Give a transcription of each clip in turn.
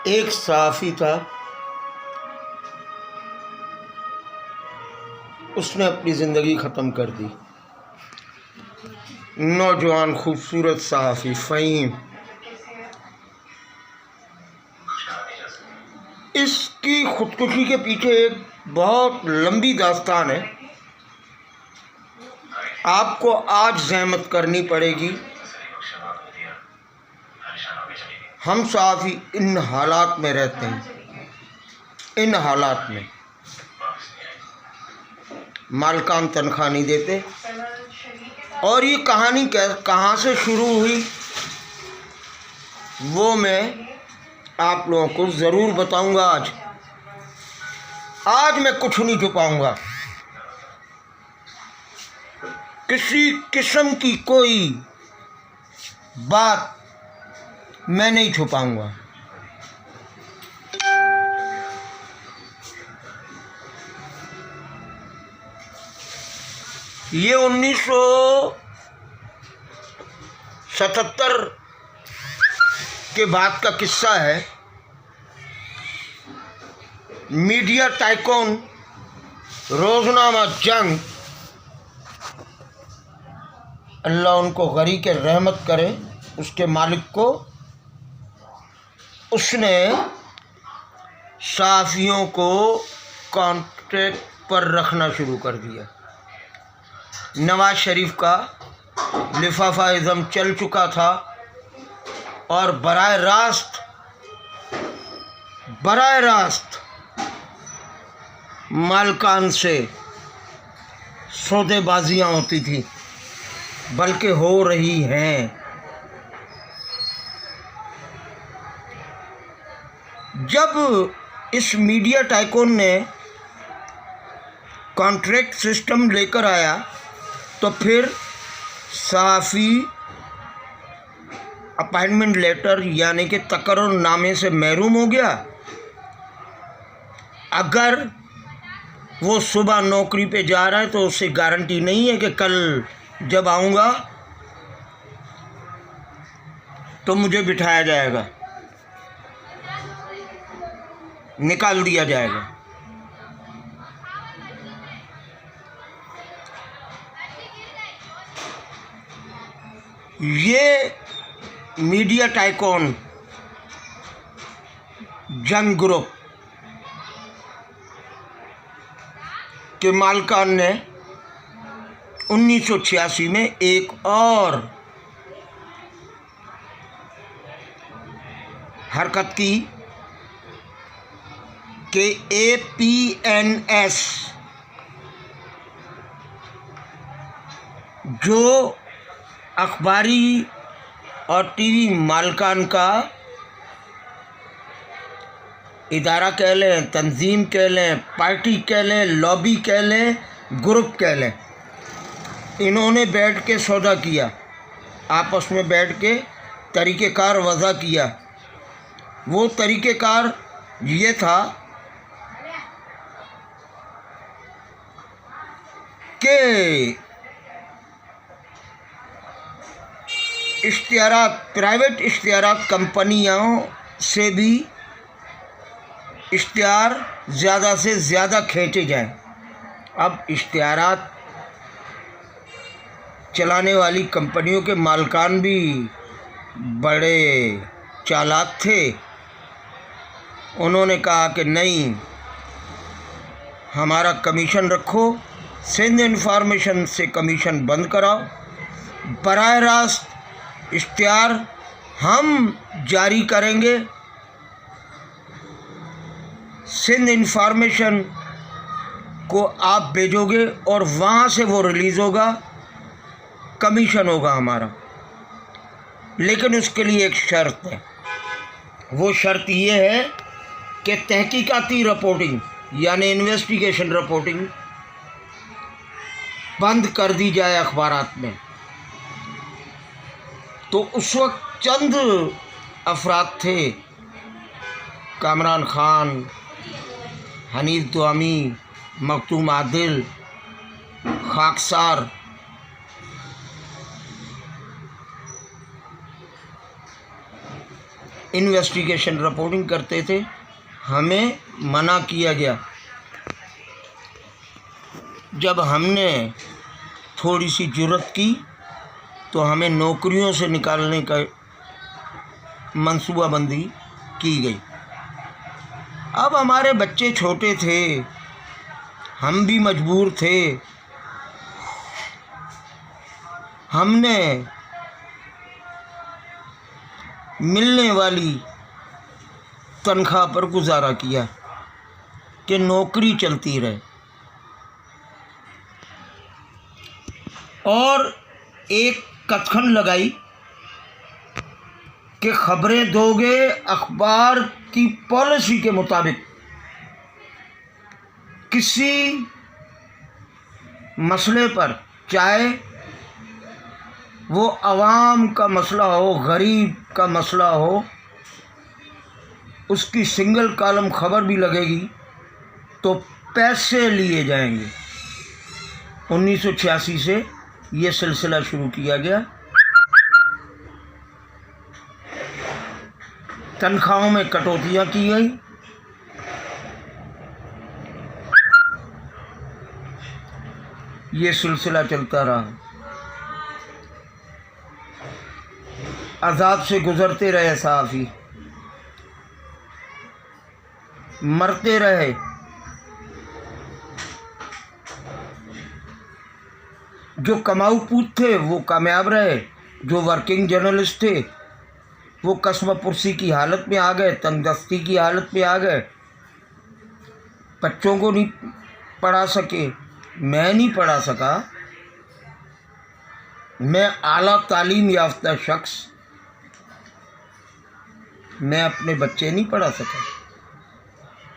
एक सहाफ़ी था, उसने अपनी ज़िंदगी ख़त्म कर दी। नौजवान खूबसूरत सहाफ़ी फ़हीम। इसकी ख़ुदकुशी के पीछे एक बहुत लंबी दास्तान है। आपको आज ज़हमत करनी पड़ेगी। हम सहाफ़ी इन हालात में रहते हैं, इन हालात में मालकान तनख्वाह नहीं देते। और ये कहानी कहाँ से शुरू हुई वो मैं आप लोगों को ज़रूर बताऊंगा। आज मैं कुछ नहीं छुपाऊंगा, किसी किस्म की कोई बात मैं नहीं छुपाऊंगा। ये 1977 के बाद का किस्सा है। मीडिया टाइकून रोज़नामा जंग, अल्लाह उनको गरी के रहमत करे, उसके मालिक को, उसने सहाफ़ियों को कॉन्ट्रैक्ट पर रखना शुरू कर दिया। नवाज शरीफ का लिफाफा इज़म चल चुका था और बराह रास्त मालकान से सौदेबाजियाँ होती थी, बल्कि हो रही हैं। जब इस मीडिया टाइकून ने कॉन्ट्रैक्ट सिस्टम लेकर आया तो फिर सहाफ़ी अपॉइंटमेंट लेटर यानी कि तकर्रुरनामे से महरूम हो गया। अगर वो सुबह नौकरी पे जा रहा है तो उससे गारंटी नहीं है कि कल जब आऊँगा तो मुझे बिठाया जाएगा, निकाल दिया जाएगा। ये मीडिया टाइकून जंग ग्रुप के मालकान ने 1986 में एक और हरकत की कि APNS जो अखबारी और टीवी मालकान का इदारा कह लें, तंजीम कह लें, पार्टी कह लें, लॉबी कह लें, ग्रुप कह लें, इन्होंने बैठ के सौदा किया, आपस में बैठ के तरीक़ेकार वज़ा किया। वो तरीक़ेकार ये था कि प्राइवेट इश्तिहारात कंपनियों से भी इश्तिहार ज़्यादा से ज़्यादा खींचे जाएं। अब इश्तिहारात चलाने वाली कंपनियों के मालकान भी बड़े चालाक थे। उन्होंने कहा कि नहीं, हमारा कमीशन रखो, सिंध इंफॉर्मेशन से कमीशन बंद कराओ, बराह रास्त इश्तिहार हम जारी करेंगे, सिंध इंफॉर्मेशन को आप भेजोगे और वहाँ से वो रिलीज़ होगा, कमीशन होगा हमारा। लेकिन उसके लिए एक शर्त है। वो शर्त ये है कि तहकीकाती रिपोर्टिंग यानी इन्वेस्टिगेशन रिपोर्टिंग बंद कर दी जाए अखबारात में। तो उस वक्त चंद अफराद थे, कामरान खान, हनीफ दुआमी, मखदूम आदिल, खाकसार, इन्वेस्टिगेशन रिपोर्टिंग करते थे, हमें मना किया गया। जब हमने थोड़ी सी जुर्रत की तो हमें नौकरियों से निकालने का मंसूबाबंदी की गई। अब हमारे बच्चे छोटे थे, हम भी मजबूर थे, हमने मिलने वाली तनख्वाह पर गुजारा किया कि नौकरी चलती रहे। और एक कथन लगाई कि खबरें दोगे अखबार की पॉलिसी के मुताबिक। किसी मसले पर, चाहे वो आवाम का मसला हो, गरीब का मसला हो, उसकी सिंगल कॉलम खबर भी लगेगी तो पैसे लिए जाएंगे। 1986 से ये सिलसिला शुरू किया गया। तनख्वाहों में कटौतियाँ की गई। ये सिलसिला चलता रहा। अज़ाब से गुज़रते रहे सहाफ़ी, मरते रहे। जो कमाऊ पूत थे वो कामयाब रहे, जो वर्किंग जर्नलिस्ट थे वो कस्म पुरसी की हालत में आ गए, तंगदस्ती की हालत में आ गए। बच्चों को नहीं पढ़ा सके, मैं नहीं पढ़ा सका। मैं आला तालीम याफ्ता शख्स, मैं अपने बच्चे नहीं पढ़ा सका।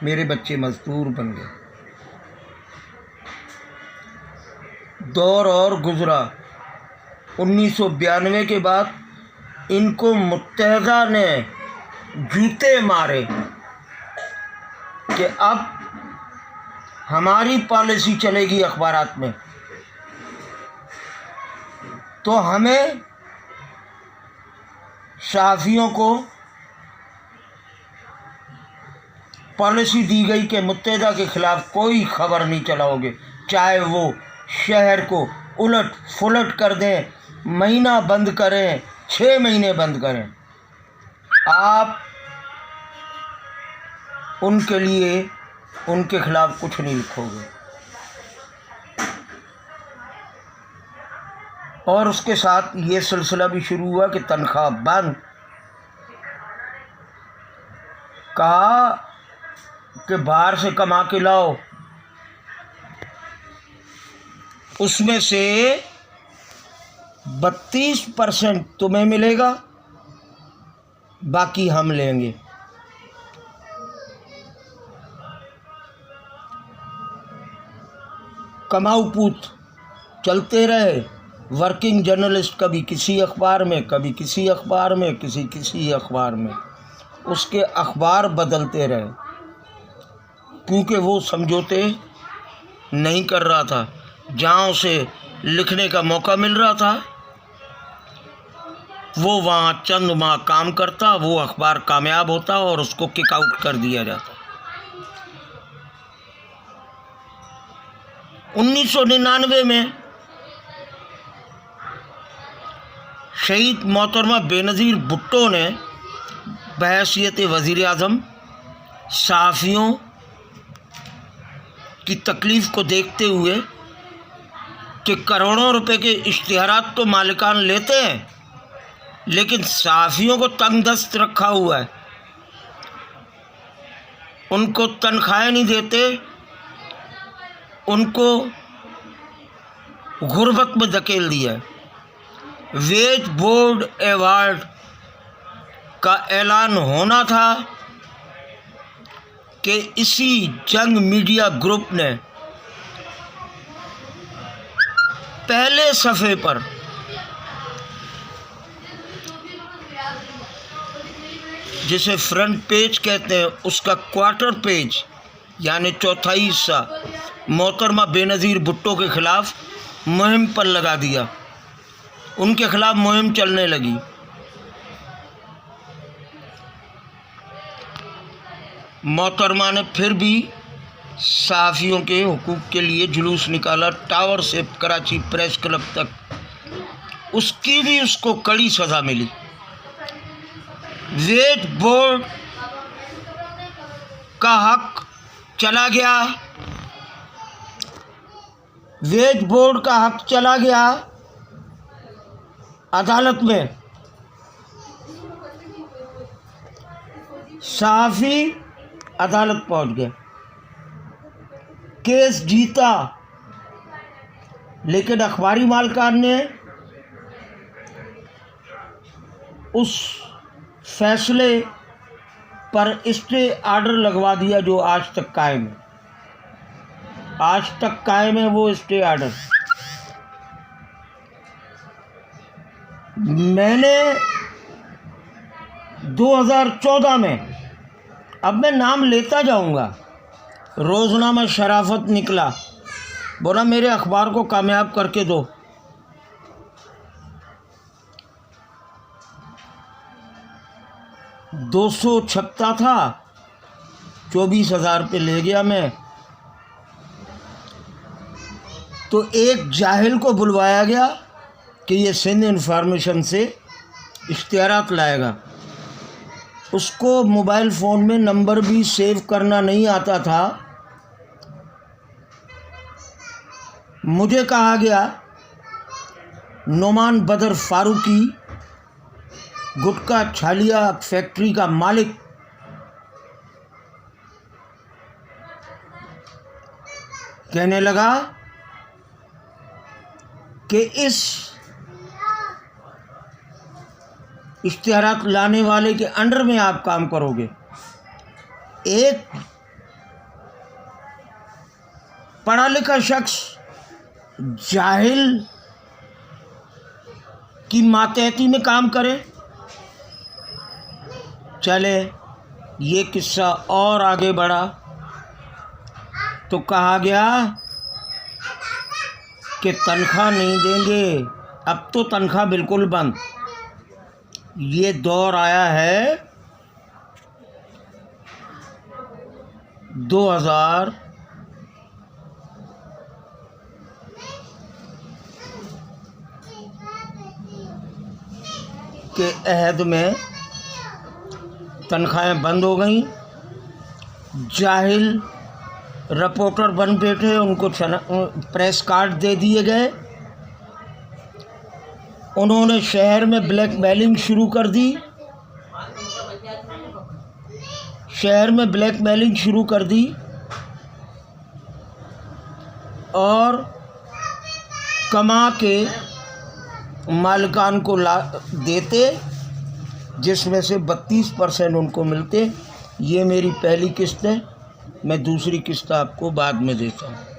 मेरे बच्चे मजदूर बन गए। दौर और गुजरा। 1992 के बाद इनको मुत्तहदा ने जूते मारे कि अब हमारी पॉलिसी चलेगी अखबारात में। तो हमें सहाफ़ियों को पॉलिसी दी गई कि मुत्तहदा के ख़िलाफ़ कोई ख़बर नहीं चलाओगे, चाहे वो शहर को उलट फुलट कर दें, महीना बंद करें, 6 महीने बंद करें, आप उनके लिए उनके ख़िलाफ़ कुछ नहीं लिखोगे। और उसके साथ ये सिलसिला भी शुरू हुआ कि तनख्वाह बंद। कहा कि बाहर से कमा के लाओ, उसमें से 32% तुम्हें मिलेगा, बाकी हम लेंगे। कमाऊ पूत चलते रहे। वर्किंग जर्नलिस्ट कभी किसी अखबार में, कभी किसी अखबार में, किसी अखबार में, उसके अखबार बदलते रहे, क्योंकि वो समझौते नहीं कर रहा था। जहाँ उसे लिखने का मौका मिल रहा था वो वहाँ चंद माह काम करता, वो अखबार कामयाब होता और उसको किक आउट कर दिया जाता। 1999 में शहीद मोहतरमा बेनज़ीर भुट्टो ने बहैसियत वज़ीर आज़म सहाफ़ियों की तकलीफ़ को देखते हुए कि करोड़ों रुपए के इश्तिहारात तो मालिकान लेते हैं, लेकिन सहाफ़ियों को तंगदस्त रखा हुआ है, उनको तनख्वाहें नहीं देते, उनको गुर्बत में धकेल दिया। वेज बोर्ड अवार्ड का ऐलान होना था कि इसी जंग मीडिया ग्रुप ने पहले सफ़े पर जिसे फ्रंट पेज कहते हैं, उसका क्वार्टर पेज यानी चौथाई हिस्सा मोहतरमा बेनज़ीर भुट्टो के ख़िलाफ़ मुहिम पर लगा दिया। उनके ख़िलाफ़ मुहिम चलने लगी। मोहतरमा ने फिर भी सहाफ़ियों के हुकूक के लिए जुलूस निकाला, टावर से कराची प्रेस क्लब तक। उसकी भी उसको कड़ी सज़ा मिली। वेज बोर्ड का हक चला गया, वेज बोर्ड का हक चला गया अदालत में। सहाफ़ी अदालत पहुंच गए, केस जीता, लेकिन अखबारी मालकान ने उस फैसले पर स्टे आर्डर लगवा दिया जो आज तक कायम है। आज तक कायम है वो स्टे आर्डर। मैंने 2014 में, अब मैं नाम लेता जाऊंगा, रोज़नामा शराफत निकला, बोला मेरे अखबार को कामयाब करके दो। $200 छपता था, 24,000 पे ले गया मैं। तो एक जाहिल को बुलवाया गया कि ये सिंध इन्फॉर्मेशन से इश्तिहारात लाएगा। उसको मोबाइल फ़ोन में नंबर भी सेव करना नहीं आता था। मुझे कहा गया नोमान बदर फारूकी, गुटका छालिया फैक्ट्री का मालिक, कहने लगा कि इस इश्तिहारात लाने वाले के अंडर में आप काम करोगे। एक पढ़ा लिखा शख्स जाहिल की मातहती में काम करे। चले, ये किस्सा और आगे बढ़ा तो कहा गया कि तनख्वाह नहीं देंगे, अब तो तनख्वाह बिल्कुल बंद। ये दौर आया है 2000 के अहद में तनख्वाहें बंद हो गई। जाहिल रिपोर्टर बन बैठे, उनको प्रेस कार्ड दे दिए गए। उन्होंने शहर में ब्लैकमेलिंग शुरू कर दी, शहर में ब्लैकमेलिंग शुरू कर दी और कमा के मालिकान को देते, जिसमें से 32% उनको मिलते। ये मेरी पहली किस्त है, मैं दूसरी किस्त आपको बाद में देता हूँ।